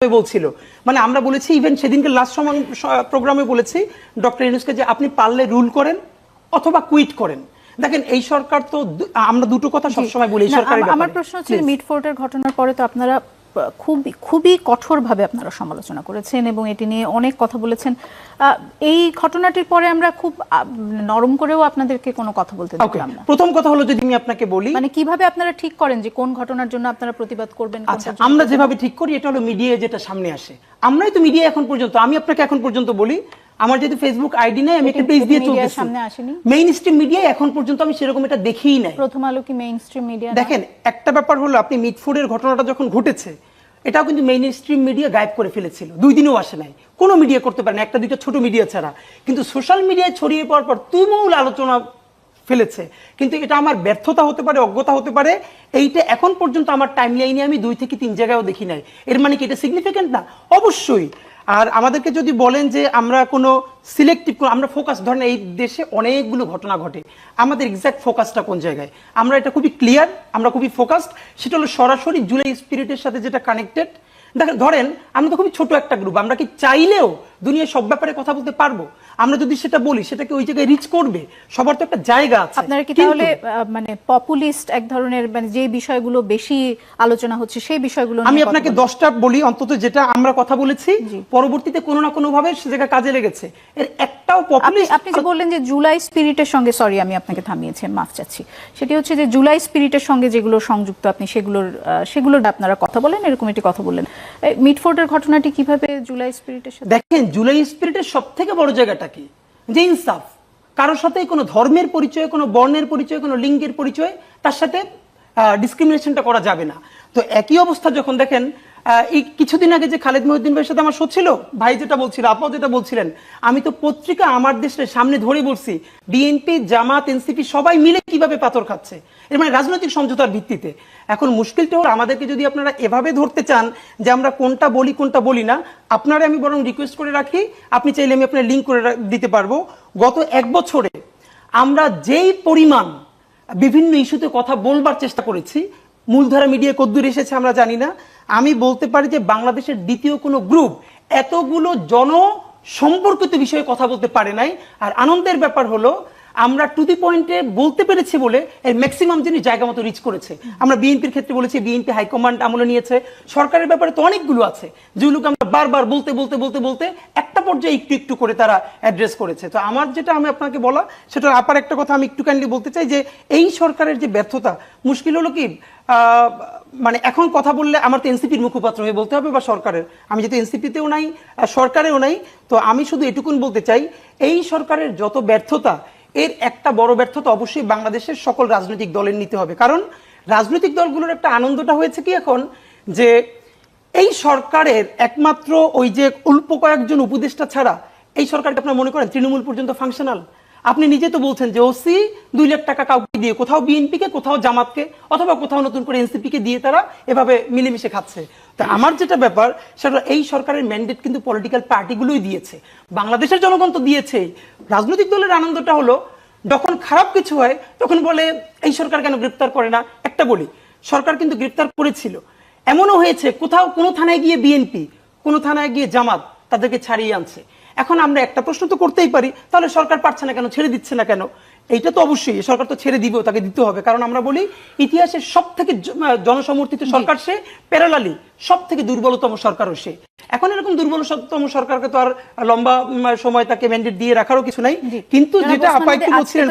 বলছিল, মানে আমরা বলেছি ইভেন সেদিনকে লাস্ট প্রোগ্রামে বলেছি ডক্টর ইউনূসকে যে আপনি পারলে রুল করেন অথবা কুইট করেন। দেখেন এই সরকার তো, আমরা দুটো কথা সবসময় বলি সরকারের ব্যাপারে। আমার প্রশ্ন হচ্ছে মিটফোর্টের ঘটনার পরে তো আপনারা খুবই কঠোরভাবে আপনারা সমালোচনা করেছেন এবং এটি নিয়ে অনেক কথা বলেছেন। এই ঘটনাটির পরে আমরা খুব নরম করেও আপনাদেরকে কোনো কথা বলতে দেখলাম না। প্রথম কথা হলো যদি আমি আপনাকে বলি, মানে কিভাবে আপনারা ঠিক করেন যে কোন ঘটনার জন্য আপনারা প্রতিবাদ করবেন? আচ্ছা, আমরা যেভাবে ঠিক করি এটা হলো মিডিয়ায় যেটা সামনে আসে, আমরাই তো মিডিয়া এখন পর্যন্ত, আমি আপনাকে এখন পর্যন্ত বলি আমার যেহেতু ফেসবুক আইডি নাই, আমি একটা পেজ দিয়ে চলতেছি, সামনে আসেনি মেইন স্ট্রিম মিডিয়ায় এখন পর্যন্ত আমি সেরকম এটা দেখিই নাই। প্রথম আলো কি মেইন স্ট্রিম মিডিয়া? দেখেন একটা ব্যাপার হলো, আপনি মিটফোর্ডের ঘটনাটা যখন ঘটেছে এটাও কিন্তু মেইন স্ট্রিম মিডিয়া গায়েব করে ফেলেছিল, 2 দিনও আসে নাই, কোনো মিডিয়া করতে পারে না, একটা দুইটা ছোট মিডিয়া ছাড়া। কিন্তু সোশ্যাল মিডিয়ায় ছড়িয়ে পড়ার পর তুমুল আলোচনা ফেলেছে। কিন্তু এটা আমার ব্যর্থতা হতে পারে, অজ্ঞতা হতে পারে, এইটা এখন পর্যন্ত আমার টাইমলাইনে আমি 2 থেকে 3 জায়গায়ও দেখি নাই। এর মানে কি এটা সিগনিফিকেন্ট না? অবশ্যই। আর আমাদেরকে যদি বলেন যে আমরা কোনো সিলেক্টিভ, আমরা ফোকাস, ধরেন এই দেশে অনেকগুলো ঘটনা ঘটে, আমাদের এক্সাক্ট ফোকাসটা কোন জায়গায়, আমরা এটা খুবই ক্লিয়ার, আমরা খুবই ফোকাসড, সেটা হলো সরাসরি জুলাই স্পিরিটের সাথে যেটা কানেক্টেড। দেখেন ধরেন আমরা তো খুবই ছোট একটা গ্রুপ, আমরা কি চাইলেও দুনিয়ার সব ব্যাপারে কথা বলতে পারবো? আমরা যদি সেটা বলি সেটাকে ওই জায়গায় রিচ করবে, সবার তো একটা জায়গা আছে। আপনারা কি তাহলে মানে পপুলিস্ট এক ধরনের, মানে যে বিষয়গুলো বেশি আলোচনা হচ্ছে সেই বিষয়গুলো? আমি আপনাকে 10টা বলি অন্তত যেটা আমরা কথা বলেছি, পরবর্তীতে কোনো না কোনো ভাবে সে জায়গা কাজে লেগেছে, এর একটাও পপুলিস্ট। আপনি যে বললেন যে জুলাই স্পিরিটের সঙ্গে, সরি আমি আপনাকে থামিয়েছি, মাফ চাচ্ছি, সেটি হচ্ছে যে জুলাই স্পিরিটের সঙ্গে যেগুলো সংযুক্ত আপনি সেগুলোর আপনারা কথা বলেন, এরকম একটি কথা বললেন। মিটফোর্টের ঘটনাটি কিভাবে জুলাই স্পিরিটের সাথে? দেখেন জুলাই স্পিরিটের সবথেকে বড় জায়গাটা কি, যে ইনসাফ। কারোর সাথে কোনো ধর্মের পরিচয়, কোনো বর্ণের পরিচয়, কোনো লিঙ্গের পরিচয়, তার সাথে ডিসক্রিমিনেশনটা করা যাবে না। তো একই অবস্থা যখন দেখেন এই কিছুদিন আগে যে খালেদ মহিউদ্দিন ভাইয়ের সাথে আমার শো ছিল, ভাই যেটা বলছিল, আপনাও যেটা বলছিলেন, আমি তো পত্রিকা আমার দেশের সামনে ধরে বলছি বিএনপি, জামাত, এনসিপি সবাই মিলে কিভাবে পাথর খাচ্ছে, এর মানে রাজনৈতিক সমঝোতার ভিত্তিতে। এখন মুশকিলটা হলো আমাদেরকে যদি আপনারা এভাবে ধরতে চান যে আমরা কোনটা বলি কোনটা বলি না, আপনারা আমি বরং রিকোয়েস্ট করে রাখি, আপনি চাইলে আমি আপনার লিঙ্ক করে দিতে পারবো। গত 1 বছরে আমরা যেই পরিমাণ বিভিন্ন ইস্যুতে কথা বলবার চেষ্টা করেছি, মূলধারা মিডিয়া কদ্দূর এসেছে আমরা জানি না, আমি বলতে পারি যে বাংলাদেশের দ্বিতীয় কোনো গ্রুপ এতগুলো জনসম্পর্কিত বিষয়ে কথা বলতে পারে নাই। আর আনন্দের ব্যাপার হলো আমরা টু দি পয়েন্টে বলতে পেরেছি বলে এর ম্যাক্সিমাম জিনিস জায়গা মতো রিচ করেছে। আমরা বিএনপির ক্ষেত্রে বলেছি, বিএনপি হাইকমান্ড আমলে নিয়েছে, সরকারের ব্যাপারে তো অনেকগুলো আছে যেগুলোকে আমরা বারবার বলতে বলতে বলতে বলতে একটা পর্যায়ে একটু একটু করে তারা অ্যাড্রেস করেছে। তো আমার যেটা আমি আপনাকে বলা, সেটা আপার একটা কথা আমি একটু কাইন্ডলি বলতে চাই যে এই সরকারের যে ব্যর্থতা, মুশকিল হলো কি, মানে এখন কথা বললে আমার তো এনসিপির মুখপাত্র হয়ে বলতে হবে বা সরকারের, আমি যেহেতু এনসিপিতেও নাই সরকারেও নাই, তো আমি শুধু এটুকুন বলতে চাই এই সরকারের যত ব্যর্থতা, এর একটা বড় ব্যর্থতা অবশ্যই বাংলাদেশের সকল রাজনৈতিক দলের নিতে হবে। কারণ রাজনৈতিক দলগুলোর একটা আনন্দটা হয়েছে কি এখন, যে এই সরকারের একমাত্র ওই যে অল্প কয়েকজন উপদেষ্টা ছাড়া এই সরকারকে আপনারা মনে করেন তৃণমূল পর্যন্ত ফাংশনাল? আপনি নিজে তো বলছেন যে ওসি 2 লাখ টাকা কাউকে দিয়ে, কোথাও বিএনপিকে, কোথাও জামাতকে, অথবা কোথাও নতুন করে এনসিপিকে দিয়ে তারা এভাবে মিলেমিশে খাচ্ছে। তা আমার যেটা ব্যাপার সেটা, এই সরকারের ম্যান্ডেট কিন্তু পলিটিক্যাল পার্টিগুলোই দিয়েছে, বাংলাদেশের জনগণ তো দিয়েছে। রাজনৈতিক দলের আনন্দটা হলো যখন খারাপ কিছু হয় তখন বলে এই সরকার কেন গ্রেপ্তার করে না। একটা বলি, সরকার কিন্তু গ্রেপ্তার করেছিল, এমনও হয়েছে কোথাও কোনো থানায় গিয়ে বিএনপি, কোনো থানায় গিয়ে জামাত তাদেরকে ছাড়িয়ে আনছে। এখন আমরা একটা প্রশ্ন তো করতেই পারি, তাহলে সরকার পারছে না কেন, ছেড়ে দিচ্ছে না কেন? এইটা তো অবশ্যই সরকার তো ছেড়ে দিবেও, তাকে দিতে হবে। কারণ আমরা বলি ইতিহাসের সব থেকে জনসমর্থিত সরকার সে, প্যারালালি সব থেকে দুর্বলতম সরকারও সে। এখন এরকম দুর্বলতম সরকারকে তো আর লম্বা সময় তাকে ম্যান্ডেট দিয়ে রাখারও কিছু নাই। কিন্তু যেটা আপা একটু বলছিলেন,